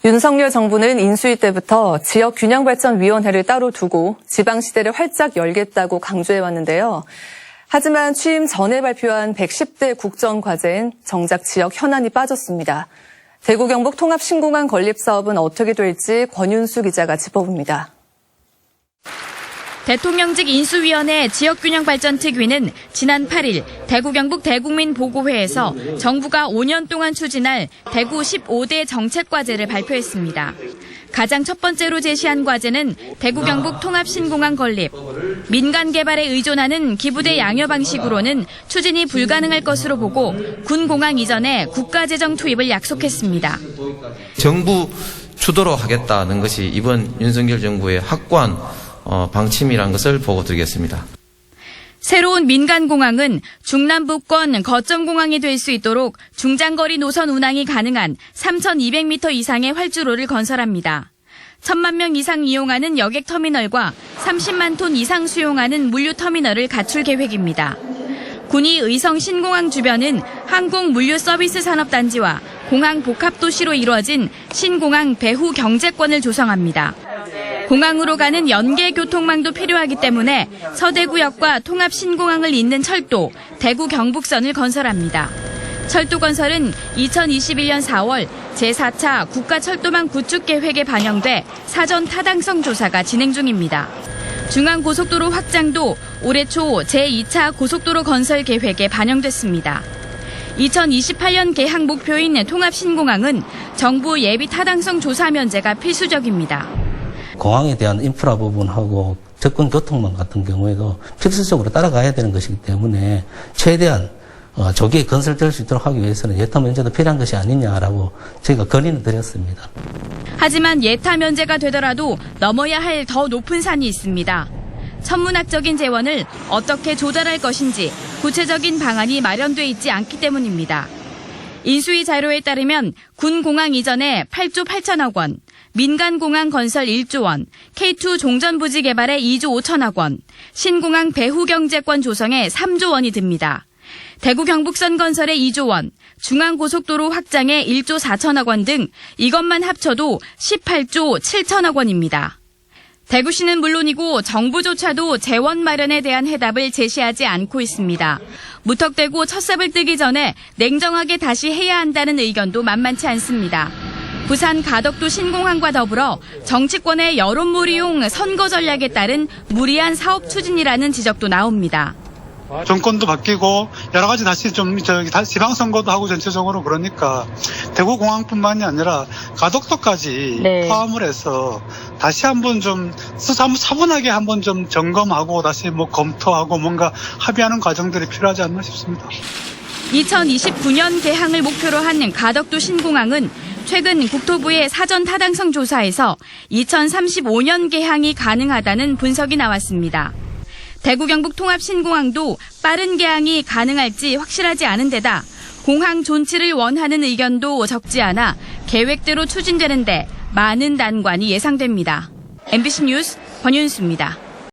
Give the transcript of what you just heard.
윤석열 정부는 인수위 때부터 지역균형발전위원회를 따로 두고 지방시대를 활짝 열겠다고 강조해왔는데요. 하지만 취임 전에 발표한 110대 국정과제엔 정작 지역 현안이 빠졌습니다. 대구 경북 통합신공항 건립 사업은 어떻게 될지 권윤수 기자가 짚어봅니다. 대통령직 인수위원회 지역균형발전특위는 지난 8일 대구 경북 대국민보고회에서 정부가 5년 동안 추진할 대구 15대 정책과제를 발표했습니다. 가장 첫 번째로 제시한 과제는 대구 경북 통합신공항 건립. 민간 개발에 의존하는 기부대 양여 방식으로는 추진이 불가능할 것으로 보고 군공항 이전에 국가재정 투입을 약속했습니다. 정부 주도로 하겠다는 것이 이번 윤석열 정부의 확고한 방침이라는 것을 보고 드리겠습니다. 새로운 민간공항은 중남부권 거점공항이 될 수 있도록 중장거리 노선 운항이 가능한 3,200m 이상의 활주로를 건설합니다. 1,000만 명 이상 이용하는 여객터미널과 30만 톤 이상 수용하는 물류터미널을 갖출 계획입니다. 군이 의성 신공항 주변은 항공물류서비스산업단지와 공항 복합도시로 이루어진 신공항 배후 경제권을 조성합니다. 공항으로 가는 연계 교통망도 필요하기 때문에 서대구역과 통합신공항을 잇는 철도, 대구 경북선을 건설합니다. 철도 건설은 2021년 4월 제4차 국가철도망 구축 계획에 반영돼 사전 타당성 조사가 진행 중입니다. 중앙고속도로 확장도 올해 초 제2차 고속도로 건설 계획에 반영됐습니다. 2028년 개항 목표인 통합신공항은 정부 예비 타당성 조사 면제가 필수적입니다. 공항에 대한 인프라 부분하고 접근 교통망 같은 경우에도 필수적으로 따라가야 되는 것이기 때문에 최대한 조기에 건설될 수 있도록 하기 위해서는 예타 면제도 필요한 것이 아니냐라고 저희가 건의를 드렸습니다. 하지만 예타 면제가 되더라도 넘어야 할 더 높은 산이 있습니다. 천문학적인 재원을 어떻게 조달할 것인지 구체적인 방안이 마련돼 있지 않기 때문입니다. 인수위 자료에 따르면 군공항 이전에 8조 8천억 원, 민간공항 건설 1조 원, K2 종전부지 개발에 2조 5천억 원, 신공항 배후 경제권 조성에 3조 원이 듭니다. 대구 경북선 건설에 2조 원, 중앙고속도로 확장에 1조 4천억 원 등 이것만 합쳐도 18조 7천억 원입니다. 대구시는 물론이고 정부조차도 재원 마련에 대한 해답을 제시하지 않고 있습니다. 무턱대고 첫삽을 뜨기 전에 냉정하게 다시 해야 한다는 의견도 만만치 않습니다. 부산 가덕도 신공항과 더불어 정치권의 여론몰이용 선거 전략에 따른 무리한 사업 추진이라는 지적도 나옵니다. 정권도 바뀌고 여러 가지 다시 지방선거도 하고 전체적으로 그러니까 대구공항뿐만이 아니라 가덕도까지 포함을 해서 다시 한번 좀 차분하게 한번 좀 점검하고 다시 검토하고 뭔가 합의하는 과정들이 필요하지 않나 싶습니다. 2029년 개항을 목표로 한 가덕도 신공항은 최근 국토부의 사전 타당성 조사에서 2035년 개항이 가능하다는 분석이 나왔습니다. 대구 경북 통합신공항도 빠른 개항이 가능할지 확실하지 않은 데다 공항 존치를 원하는 의견도 적지 않아 계획대로 추진되는데 많은 난관이 예상됩니다. MBC 뉴스 권윤수입니다.